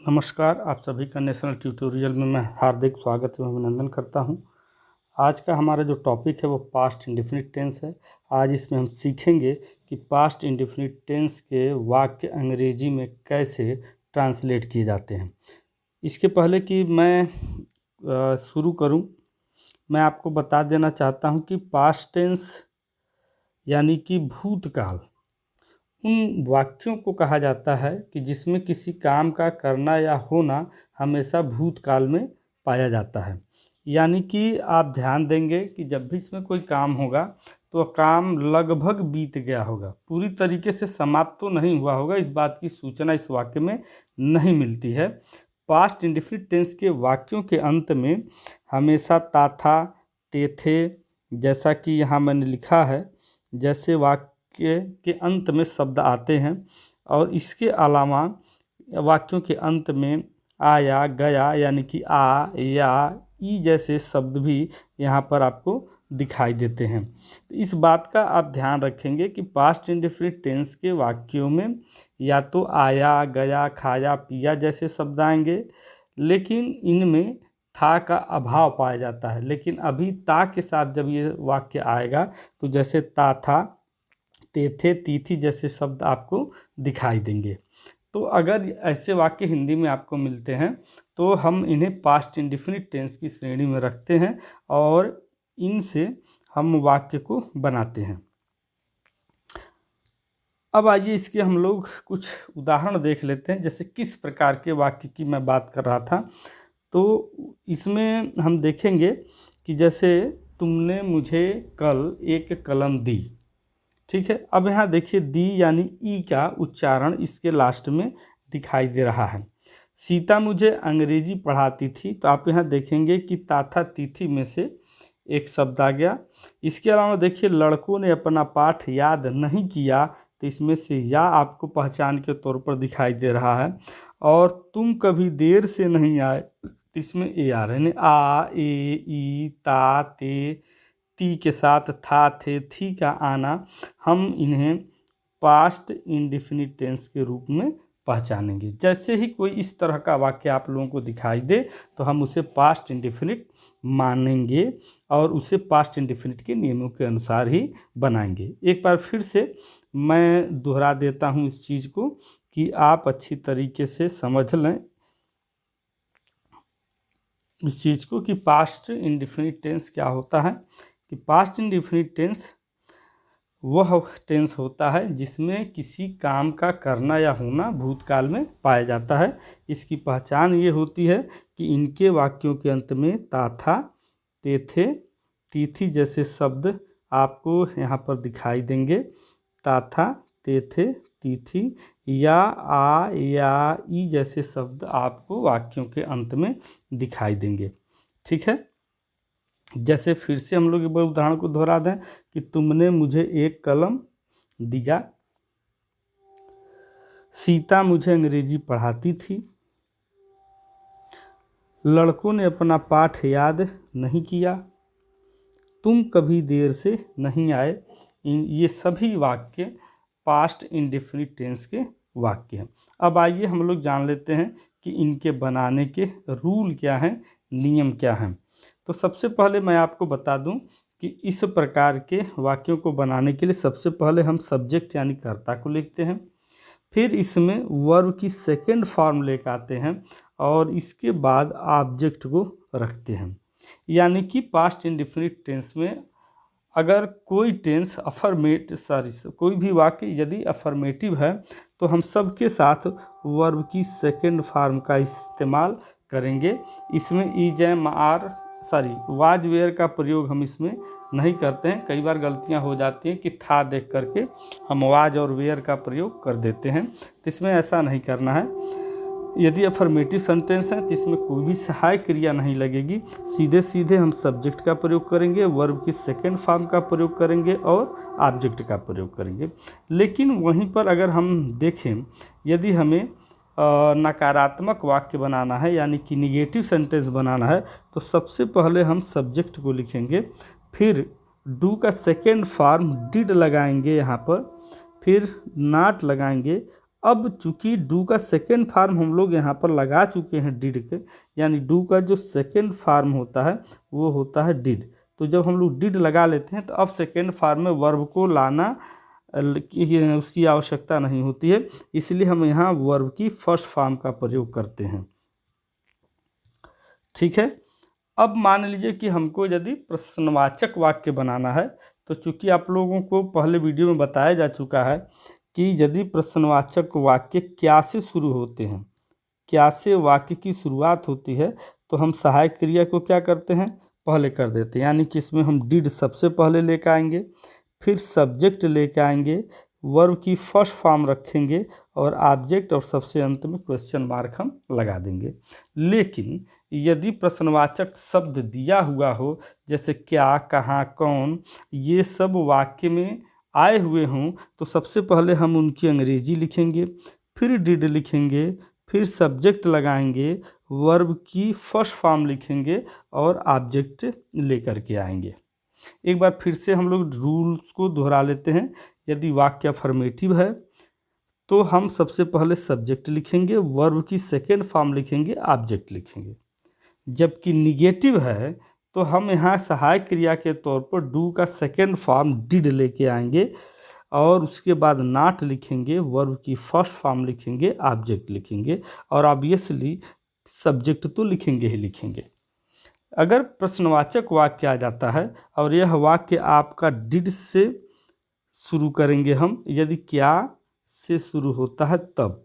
नमस्कार, आप सभी का नेशनल ट्यूटोरियल में मैं हार्दिक स्वागत एवं अभिनंदन करता हूं। आज का हमारा जो टॉपिक है वो पास्ट इंडेफिनिट टेंस है। आज इसमें हम सीखेंगे कि पास्ट इंडेफिनिट टेंस के वाक्य अंग्रेजी में कैसे ट्रांसलेट किए जाते हैं। इसके पहले कि मैं शुरू करूं, मैं आपको बता देना चाहता हूं कि पास्ट टेंस यानी कि भूतकाल उन वाक्यों को कहा जाता है कि जिसमें किसी काम का करना या होना हमेशा भूतकाल में पाया जाता है। यानी कि आप ध्यान देंगे कि जब भी इसमें कोई काम होगा तो काम लगभग बीत गया होगा, पूरी तरीके से समाप्त तो नहीं हुआ होगा। इस बात की सूचना इस वाक्य में नहीं मिलती है। पास्ट इंडेफिनिट टेंस के वाक्यों के अंत में हमेशा ता था, ते थे, जैसा कि यहाँ मैंने लिखा है, जैसे वाक्य के अंत में शब्द आते हैं। और इसके अलावा वाक्यों के अंत में आया, गया यानी कि आ, या, ई जैसे शब्द भी यहाँ पर आपको दिखाई देते हैं। इस बात का आप ध्यान रखेंगे कि पास्ट इंडेफिनिट टेंस के वाक्यों में या तो आया, गया, खाया, पिया जैसे शब्द आएंगे, लेकिन इनमें था का अभाव पाया जाता है। लेकिन अभी ता के साथ जब ये वाक्य आएगा तो जैसे ता था, ते थे, ती थी जैसे शब्द आपको दिखाई देंगे। तो अगर ऐसे वाक्य हिंदी में आपको मिलते हैं तो हम इन्हें पास्ट इंडेफिनिट टेंस की श्रेणी में रखते हैं और इनसे हम वाक्य को बनाते हैं। अब आइए इसके हम लोग कुछ उदाहरण देख लेते हैं, जैसे किस प्रकार के वाक्य की मैं बात कर रहा था। तो इसमें हम देखेंगे कि जैसे तुमने मुझे कल एक कलम दी, ठीक है। अब यहाँ देखिए दी यानी ई का उच्चारण इसके लास्ट में दिखाई दे रहा है। सीता मुझे अंग्रेजी पढ़ाती थी, तो आप यहाँ देखेंगे कि ताथा तिथि में से एक शब्द आ गया। इसके अलावा देखिए लड़कों ने अपना पाठ याद नहीं किया, तो इसमें से या आपको पहचान के तौर पर दिखाई दे रहा है। और तुम कभी देर से नहीं आए, तो इसमें ए आ रहे हैं, आ, ए, ई, ता, ते, ती के साथ था, थे, थी का आना, हम इन्हें पास्ट इंडेफिनिट टेंस के रूप में पहचानेंगे। जैसे ही कोई इस तरह का वाक्य आप लोगों को दिखाई दे तो हम उसे पास्ट इंडेफिनिट मानेंगे और उसे पास्ट इंडेफिनिट के नियमों के अनुसार ही बनाएंगे। एक बार फिर से मैं दोहरा देता हूँ इस चीज़ को कि आप अच्छी तरीके से समझ लें इस चीज़ को कि पास्ट इंडेफिनिट टेंस क्या होता है। कि पास्ट इंडेफिनिट टेंस वह टेंस होता है जिसमें किसी काम का करना या होना भूतकाल में पाया जाता है। इसकी पहचान ये होती है कि इनके वाक्यों के अंत में ता था, ते थे, ती थी जैसे शब्द आपको यहाँ पर दिखाई देंगे। ता था, ते थे, ती थी, या, आ, या, ई जैसे शब्द आपको वाक्यों के अंत में दिखाई देंगे, ठीक है। जैसे फिर से हम लोग एक बार उदाहरण को दोहरा दें कि तुमने मुझे एक कलम दिया, सीता मुझे अंग्रेजी पढ़ाती थी, लड़कों ने अपना पाठ याद नहीं किया, तुम कभी देर से नहीं आए। ये सभी वाक्य पास्ट इंडेफिनिट टेंस के वाक्य हैं। अब आइए हम लोग जान लेते हैं कि इनके बनाने के रूल क्या हैं, नियम क्या हैं। तो सबसे पहले मैं आपको बता दूं कि इस प्रकार के वाक्यों को बनाने के लिए सबसे पहले हम सब्जेक्ट यानी कर्ता को लिखते हैं, फिर इसमें वर्ब की सेकंड फॉर्म लेकर आते हैं और इसके बाद ऑब्जेक्ट को रखते हैं। यानी कि पास्ट इंडेफिनिट टेंस में अगर कोई टेंस कोई भी वाक्य यदि अफर्मेटिव है तो हम सबके साथ वर्ब की सेकंड फॉर्म का इस्तेमाल करेंगे। इसमें is, am, are was, were का प्रयोग हम इसमें नहीं करते हैं। कई बार गलतियां हो जाती हैं कि था देख करके हम वाज और वेयर का प्रयोग कर देते हैं, तो इसमें ऐसा नहीं करना है। यदि अफर्मेटिव सेंटेंस है तो इसमें कोई भी सहायक क्रिया नहीं लगेगी, सीधे सीधे हम सब्जेक्ट का प्रयोग करेंगे, वर्ब की सेकंड फॉर्म का प्रयोग करेंगे और ऑब्जेक्ट का प्रयोग करेंगे। लेकिन वहीं पर अगर हम देखें, यदि हमें नकारात्मक वाक्य बनाना है यानी कि निगेटिव सेंटेंस बनाना है तो सबसे पहले हम सब्जेक्ट को लिखेंगे, फिर डू का सेकेंड फॉर्म डिड लगाएंगे यहाँ पर, फिर नॉट लगाएंगे अब चूंकि डू का सेकेंड फार्म हम लोग यहाँ पर लगा चुके हैं डिड के, यानी डू का जो सेकेंड फार्म होता है वो होता है डिड। तो जब हम लोग डिड लगा लेते हैं तो अब सेकेंड फार्म में वर्ब को लाना उसकी आवश्यकता नहीं होती है, इसलिए हम यहाँ वर्ब की फर्स्ट फॉर्म का प्रयोग करते हैं। ठीक है। अब मान लीजिए कि हमको यदि प्रश्नवाचक वाक्य बनाना है, तो चूंकि आप लोगों को पहले वीडियो में बताया जा चुका है कि यदि प्रश्नवाचक वाक्य क्या से शुरू होते हैं, क्या से वाक्य की शुरुआत होती है, तो हम सहायक क्रिया को क्या करते हैं, पहले कर देते हैं। यानी कि इसमें हम डिड सबसे पहले लेकर आएंगे, फिर सब्जेक्ट लेकर आएंगे, वर्ब की फर्स्ट फॉर्म रखेंगे और ऑब्जेक्ट, और सबसे अंत में क्वेश्चन मार्क हम लगा देंगे। लेकिन यदि प्रश्नवाचक शब्द दिया हुआ हो, जैसे क्या, कहाँ, कौन, ये सब वाक्य में आए हुए हों, तो सबसे पहले हम उनकी अंग्रेजी लिखेंगे, फिर डिड लिखेंगे, फिर सब्जेक्ट लगाएंगे, वर्ब की फर्स्ट फॉर्म लिखेंगे और ऑब्जेक्ट लेकर के आएंगे। एक बार फिर से हम लोग रूल्स को दोहरा लेते हैं। यदि वाक्य अफर्मेटिव है तो हम सबसे पहले सब्जेक्ट लिखेंगे, वर्ब की सेकेंड फॉर्म लिखेंगे, ऑब्जेक्ट लिखेंगे। जबकि निगेटिव है तो हम यहाँ सहायक क्रिया के तौर पर डू का सेकेंड फॉर्म डिड लेके आएंगे और उसके बाद नॉट लिखेंगे, वर्ब की फर्स्ट फॉर्म लिखेंगे, ऑब्जेक्ट लिखेंगे और ऑब्वियसली सब्जेक्ट तो लिखेंगे ही लिखेंगे। अगर प्रश्नवाचक वाक्य आ जाता है और यह वाक्य आपका डिड से शुरू करेंगे हम, यदि क्या से शुरू होता है तब,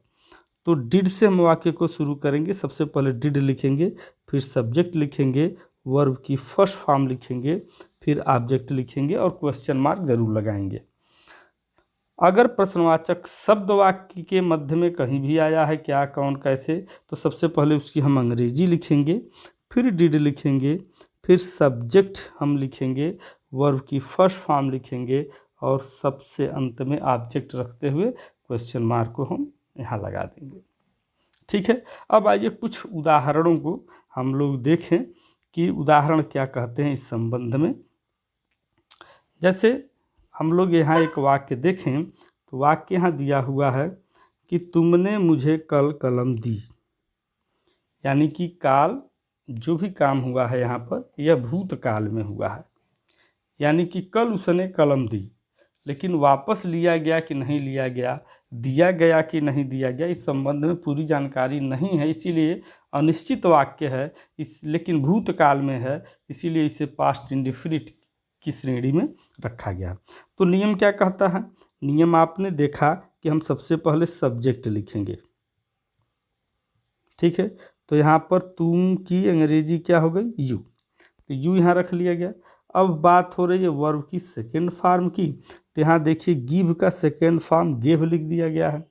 तो डिड से हम वाक्य को शुरू करेंगे। सबसे पहले डिड लिखेंगे, फिर सब्जेक्ट लिखेंगे, वर्ब की फर्स्ट फॉर्म लिखेंगे, फिर ऑब्जेक्ट लिखेंगे और क्वेश्चन मार्क जरूर लगाएंगे। अगर प्रश्नवाचक शब्द वाक्य के मध्य में कहीं भी आया है, क्या, कौन, कैसे, तो सबसे पहले उसकी हम अंग्रेजी लिखेंगे, फिर डिड लिखेंगे, फिर सब्जेक्ट हम लिखेंगे, वर्ब की फर्स्ट फॉर्म लिखेंगे और सबसे अंत में ऑब्जेक्ट रखते हुए क्वेश्चन मार्क को हम यहाँ लगा देंगे। ठीक है। अब आइए कुछ उदाहरणों को हम लोग देखें कि उदाहरण क्या कहते हैं इस संबंध में। जैसे हम लोग यहाँ एक वाक्य देखें तो वाक्य यहाँ दिया हुआ है कि तुमने मुझे कल कलम दी, यानी कि काल जो भी काम हुआ है यहाँ पर यह भूतकाल में हुआ है, यानी कि कल उसने कलम दी, लेकिन वापस लिया गया कि नहीं लिया गया, दिया गया कि नहीं दिया गया, इस संबंध में पूरी जानकारी नहीं है, इसीलिए अनिश्चित वाक्य है लेकिन भूतकाल में है, इसीलिए इसे पास्ट इंडेफिनिट की श्रेणी में रखा गया। तो नियम क्या कहता है, नियम आपने देखा कि हम सबसे पहले सब्जेक्ट लिखेंगे। ठीक है। तो यहाँ पर तुम की अंग्रेजी क्या हो गई, यू, तो यू यहाँ रख लिया गया। अब बात हो रही है वर्ब की सेकेंड फॉर्म की, तो यहाँ देखिए गिव का सेकेंड फॉर्म गेव लिख दिया गया है।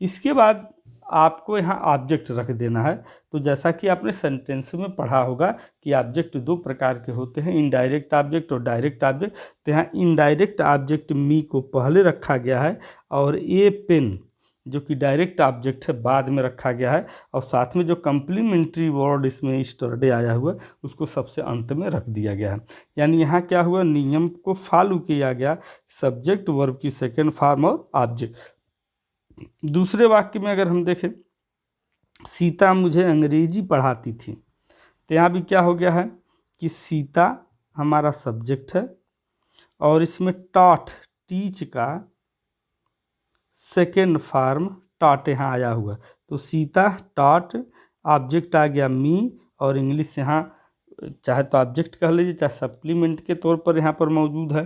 इसके बाद आपको यहाँ ऑब्जेक्ट रख देना है। तो जैसा कि आपने सेंटेंस में पढ़ा होगा कि ऑब्जेक्ट दो प्रकार के होते हैं, इनडायरेक्ट ऑब्जेक्ट और डायरेक्ट ऑब्जेक्ट। तो यहाँ इनडायरेक्ट ऑब्जेक्ट मी को पहले रखा गया है और ए पेन जो कि डायरेक्ट ऑब्जेक्ट है बाद में रखा गया है, और साथ में जो कम्प्लीमेंट्री वर्ड इसमें स्टरडे आया हुआ उसको सबसे अंत में रख दिया गया है। यानी यहाँ क्या हुआ, नियम को फॉलो किया गया, सब्जेक्ट, वर्ब की सेकेंड फॉर्म और ऑब्जेक्ट। दूसरे वाक्य में अगर हम देखें, सीता मुझे अंग्रेजी पढ़ाती थी, तो यहाँ भी क्या हो गया है कि सीता हमारा सब्जेक्ट है और इसमें टॉट, टीच का सेकेंड फॉर्म टॉट यहाँ आया हुआ, तो सीता टॉट, ऑब्जेक्ट आ गया मी, और इंग्लिश यहाँ चाहे तो ऑब्जेक्ट कह लीजिए चाहे सप्लीमेंट के तौर पर यहाँ पर मौजूद है,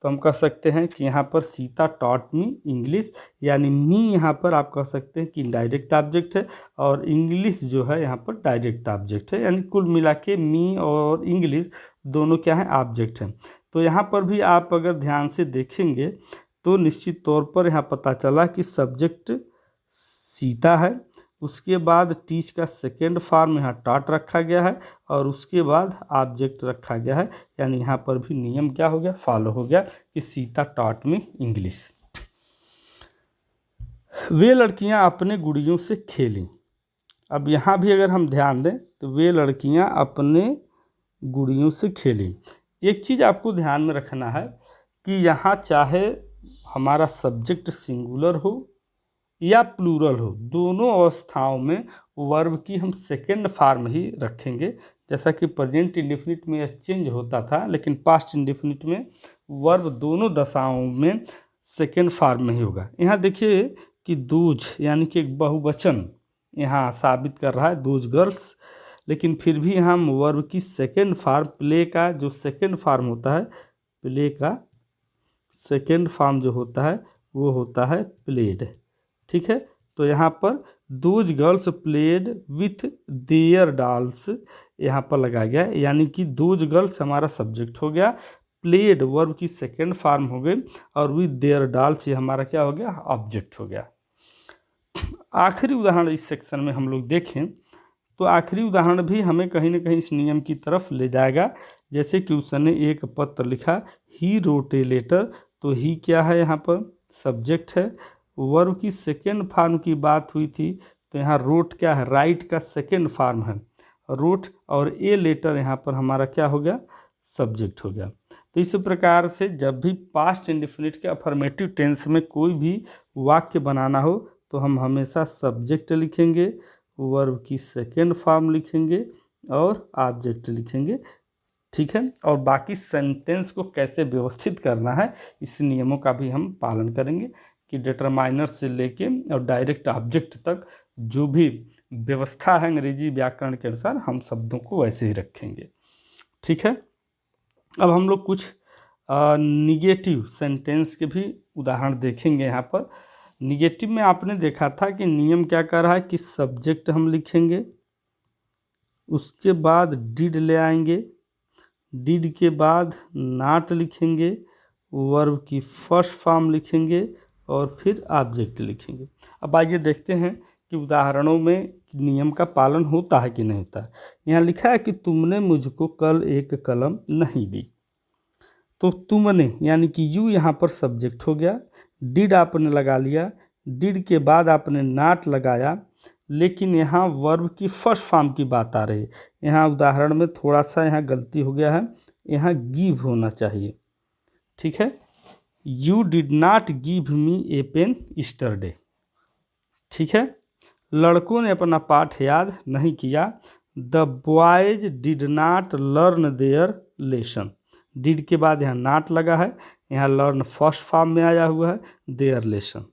तो हम कह सकते हैं कि यहाँ पर सीता टॉट मी इंग्लिश, यानी मी यहाँ पर आप कह सकते हैं कि डायरेक्ट ऑब्जेक्ट है और इंग्लिश जो है यहाँ पर डायरेक्ट ऑब्जेक्ट है, यानी कुल मिला के मी और इंग्लिश दोनों क्या है, ऑब्जेक्ट हैं। तो यहाँ पर भी आप अगर ध्यान से देखेंगे तो निश्चित तौर पर यहाँ पता चला कि सब्जेक्ट सीता है, उसके बाद टीच का सेकेंड फॉर्म यहाँ टॉट रखा गया है और उसके बाद ऑब्जेक्ट रखा गया है, यानी यहाँ पर भी नियम क्या हो गया, फॉलो हो गया कि सीता टॉट मी इंग्लिश। वे लड़कियाँ अपने गुड़ियों से खेलीं। अब यहाँ भी अगर हम ध्यान दें तो वे लड़कियाँ अपने गुड़ियों से खेलीं। एक चीज़ आपको ध्यान में रखना है कि यहाँ चाहे हमारा सब्जेक्ट सिंगुलर हो या प्लूरल हो, दोनों अवस्थाओं में वर्ब की हम सेकेंड फॉर्म ही रखेंगे। जैसा कि प्रेजेंट इंडेफिनिट में यह चेंज होता था, लेकिन पास्ट इंडेफिनिट में वर्ब दोनों दशाओं में सेकेंड फॉर्म में ही होगा। यहाँ देखिए कि दूज यानी कि एक बहुवचन यहाँ साबित कर रहा है, दूज गर्ल्स, लेकिन फिर भी हम वर्ब की सेकेंड फॉर्म प्ले का जो सेकेंड फॉर्म होता है, प्ले का सेकेंड फॉर्म जो होता है वो होता है प्लेड। ठीक है, तो यहाँ पर those girls played with their dolls यहाँ पर लगाया गया, यानी कि दोज गर्ल्स हमारा सब्जेक्ट हो गया, प्लेड वर्ब की सेकेंड फॉर्म हो गई, और विथ देयर डॉल्स ये हमारा क्या हो गया, ऑब्जेक्ट हो गया। आखिरी उदाहरण इस सेक्शन में हम लोग देखें तो आखिरी उदाहरण भी हमें कहीं ना कहीं इस नियम की तरफ ले जाएगा। जैसे कि उसने एक पत्र लिखा, ही रोट ए लेटर, तो ही क्या है, यहाँ पर सब्जेक्ट है। वर्ब की सेकेंड फॉर्म की बात हुई थी, तो यहाँ रोट क्या है, राइट का सेकेंड फॉर्म है रोट, और ए लेटर यहाँ पर हमारा क्या हो गया, सब्जेक्ट हो गया। तो इस प्रकार से जब भी पास्ट इंडेफिनिट के अफर्मेटिव टेंस में कोई भी वाक्य बनाना हो तो हम हमेशा सब्जेक्ट लिखेंगे, वर्ब की सेकेंड फॉर्म लिखेंगे और ऑब्जेक्ट लिखेंगे। ठीक है, और बाकी सेंटेंस को कैसे व्यवस्थित करना है इस नियमों का भी हम पालन करेंगे कि डिटरमाइनर से लेके और डायरेक्ट ऑब्जेक्ट तक जो भी व्यवस्था है अंग्रेजी व्याकरण के अनुसार हम शब्दों को वैसे ही रखेंगे। ठीक है, अब हम लोग कुछ निगेटिव सेंटेंस के भी उदाहरण देखेंगे। यहाँ पर निगेटिव में आपने देखा था कि नियम क्या कर रहा है कि सब्जेक्ट हम लिखेंगे, उसके बाद डिड ले आएंगे, डिड के बाद नॉट लिखेंगे, वर्ब की फर्स्ट फॉर्म लिखेंगे और फिर ऑब्जेक्ट लिखेंगे। अब आइए देखते हैं कि उदाहरणों में नियम का पालन होता है कि नहीं होता है। यहाँ लिखा है कि तुमने मुझको कल एक कलम नहीं दी, तो तुमने यानी कि यू यहाँ पर सब्जेक्ट हो गया, डिड आपने लगा लिया, डिड के बाद आपने नॉट लगाया, लेकिन यहाँ वर्ब की फर्स्ट फॉर्म की बात आ रही है। यहाँ उदाहरण में थोड़ा सा यहाँ गलती हो गया है, यहाँ गिव होना चाहिए। ठीक है, you did not give me a pen yesterday. ठीक है, लड़कों ने अपना पाठ याद नहीं किया, the boys did not learn their lesson. Did के बाद यहाँ नॉट लगा है, यहाँ लर्न फर्स्ट फॉर्म में आया हुआ है, देयर लेसन।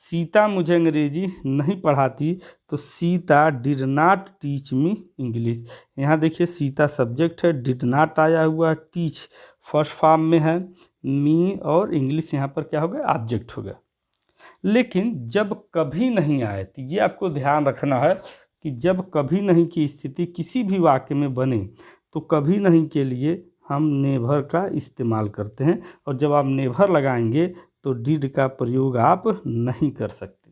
सीता मुझे अंग्रेजी नहीं पढ़ाती, तो Sita did not teach me English. यहाँ देखिए सीता सब्जेक्ट है, डिड नॉट आया हुआ है, टीच फर्स्ट फॉर्म में है, मी और इंग्लिश यहाँ पर क्या हो गया, ऑब्जेक्ट हो गया। लेकिन जब कभी नहीं आए, तो ये आपको ध्यान रखना है कि जब कभी नहीं की स्थिति किसी भी वाक्य में बने तो कभी नहीं के लिए हम नेवर का इस्तेमाल करते हैं, और जब आप नेवर लगाएंगे तो डिड का प्रयोग आप नहीं कर सकते,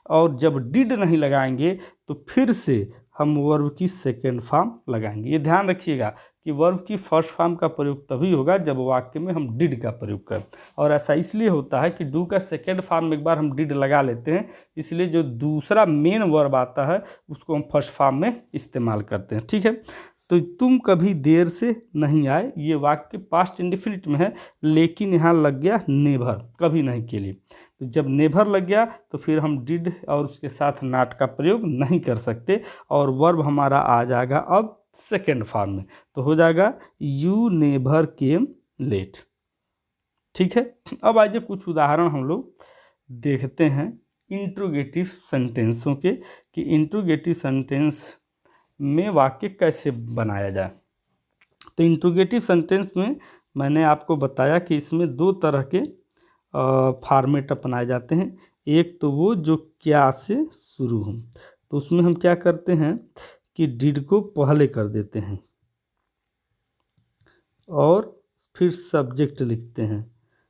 और जब डिड नहीं लगाएंगे तो फिर से हम वर्ब की सेकेंड फॉर्म लगाएंगे। ये ध्यान रखिएगा कि वर्ब की फर्स्ट फॉर्म का प्रयोग तभी होगा जब वाक्य में हम डिड का प्रयोग करें, और ऐसा इसलिए होता है कि डू का सेकेंड फॉर्म में एक बार हम डिड लगा लेते हैं, इसलिए जो दूसरा मेन वर्ब आता है उसको हम फर्स्ट फॉर्म में इस्तेमाल करते हैं। ठीक है, तो तुम कभी देर से नहीं आए, ये वाक्य पास्ट इंडेफिनिट में है, लेकिन यहाँ लग गया नेवर, कभी नहीं के लिए। तो जब नेवर लग गया तो फिर हम डिड और उसके साथ नॉट का प्रयोग नहीं कर सकते, और वर्ब हमारा आ जाएगा अब सेकेंड फॉर्म में, तो हो जाएगा यू नेवर केम लेट। ठीक है, अब आइए कुछ उदाहरण हम लोग देखते हैं इंट्रोगेटिव सेंटेंसों के, कि इंट्रोगेटिव सेंटेंस में वाक्य कैसे बनाया जाए। तो इंट्रोगेटिव सेंटेंस में मैंने आपको बताया कि इसमें दो तरह के फॉर्मेट अपनाए जाते हैं। एक तो वो जो क्या से शुरू हो, तो उसमें हम क्या करते हैं कि डिड को पहले कर देते हैं और फिर सब्जेक्ट लिखते हैं,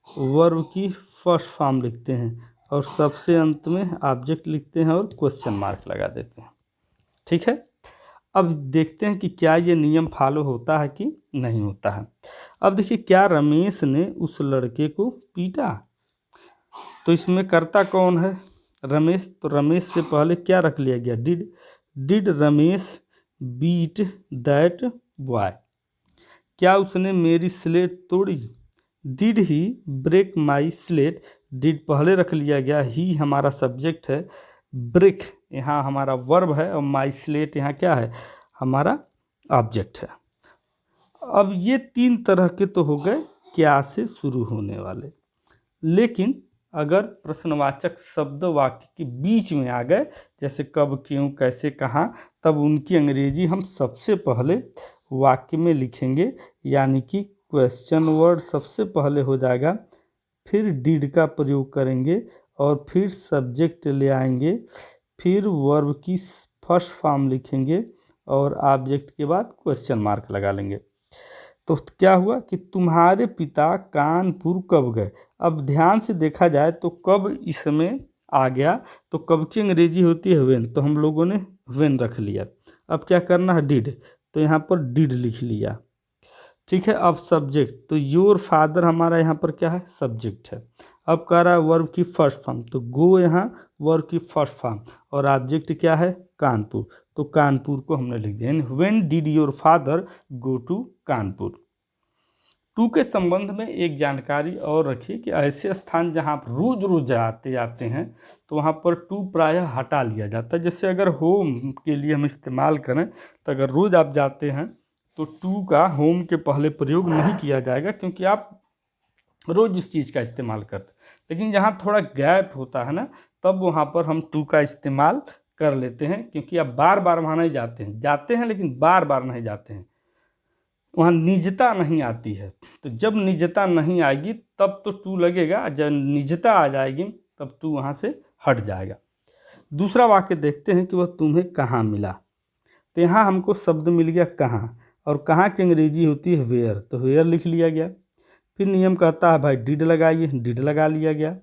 वर्ब की फर्स्ट फॉर्म लिखते हैं और सबसे अंत में ऑब्जेक्ट लिखते हैं और क्वेश्चन मार्क लगा देते हैं। ठीक है, अब देखते हैं कि क्या ये नियम फॉलो होता है कि नहीं होता है। अब देखिए, क्या रमेश ने उस लड़के को पीटा, तो इसमें कर्ता कौन है, रमेश, तो रमेश से पहले क्या रख लिया गया, did. Did Ramesh beat that boy, क्या उसने मेरी स्लेट तोड़ी, did he break my slate, did पहले रख लिया गया, ही हमारा सब्जेक्ट है, ब्रेक यहाँ हमारा वर्ब है और माई स्लेट यहाँ क्या है, हमारा ऑब्जेक्ट है। अब ये 3 तरह के तो हो गए क्या से शुरू होने वाले, लेकिन अगर प्रश्नवाचक शब्द वाक्य के बीच में आ गए, जैसे कब, क्यों, कैसे, कहाँ, तब उनकी अंग्रेजी हम सबसे पहले वाक्य में लिखेंगे, यानी कि क्वेश्चन वर्ड सबसे पहले हो जाएगा, फिर डिड का प्रयोग करेंगे और फिर सब्जेक्ट ले आएंगे, फिर वर्ब की फर्स्ट फॉर्म लिखेंगे और ऑब्जेक्ट के बाद क्वेश्चन मार्क लगा लेंगे। तो क्या हुआ कि तुम्हारे पिता कानपुर कब गए। अब ध्यान से देखा जाए तो कब इसमें आ गया, तो कब की अंग्रेजी होती है व्हेन, तो हम लोगों ने व्हेन रख लिया। अब क्या करना है, डिड, तो यहाँ पर डिड लिख लिया, ठीक है। अब सब्जेक्ट, तो योर फादर हमारा यहाँ पर क्या है, सब्जेक्ट है। अब कह रहा है वर्ब की फर्स्ट फॉर्म, तो गो यहाँ वर्ब की फर्स्ट फॉर्म और ऑब्जेक्ट क्या है, कानपुर, तो कानपुर को हमने लिख दिया। When did your father go to Kanpur. To के संबंध में एक जानकारी और रखिए कि ऐसे स्थान जहाँ आप रोज रोज आते हैं तो वहाँ पर टू प्रायः हटा लिया जाता है। जैसे अगर होम के लिए हम इस्तेमाल करें तो अगर रोज़ आप जाते हैं तो टू का होम के पहले प्रयोग नहीं किया जाएगा, क्योंकि आप रोज़ उस चीज़ का इस्तेमाल करते। लेकिन जहाँ थोड़ा गैप होता है ना, तब वहाँ पर हम टू का इस्तेमाल कर लेते हैं, क्योंकि आप बार बार वहाँ नहीं जाते हैं लेकिन बार बार नहीं जाते हैं, वहाँ निजता नहीं आती है। तो जब निजता नहीं आएगी तब तो टू लगेगा, जब निजता आ जाएगी तब टू वहाँ से हट जाएगा। दूसरा वाक्य देखते हैं कि वह तुम्हें कहाँ मिला। तो यहाँ हमको शब्द मिल गया कहाँ, और कहाँ की अंग्रेजी होती है वेयर, तो वेयर लिख लिया गया। फिर नियम कहता है भाई डिड लगाइए, डिड लगा लिया गया।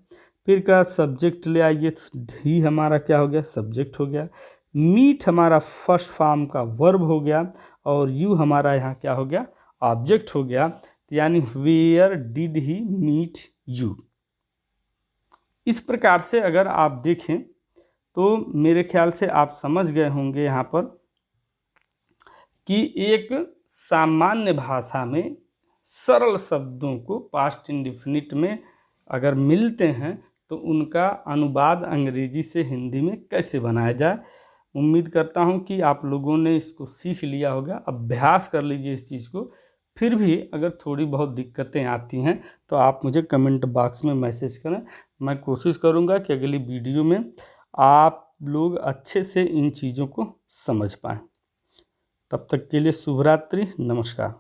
फिर का सब्जेक्ट ले आइए, ही हमारा क्या हो गया, सब्जेक्ट हो गया। मीट हमारा फर्स्ट फॉर्म का वर्ब हो गया और यू हमारा यहाँ क्या हो गया, ऑब्जेक्ट हो गया। यानी where did he meet you. इस प्रकार से अगर आप देखें तो मेरे ख्याल से आप समझ गए होंगे यहाँ पर कि एक सामान्य भाषा में सरल शब्दों को पास्ट इंडेफिनिट में अगर मिलते हैं तो उनका अनुवाद अंग्रेजी से हिंदी में कैसे बनाया जाए। उम्मीद करता हूं कि आप लोगों ने इसको सीख लिया होगा। अभ्यास कर लीजिए इस चीज़ को। फिर भी अगर थोड़ी बहुत दिक्कतें आती हैं तो आप मुझे कमेंट बॉक्स में मैसेज करें। मैं कोशिश करूंगा कि अगली वीडियो में आप लोग अच्छे से इन चीज़ों को समझ पाएँ। तब तक के लिए शुभ रात्रि, नमस्कार।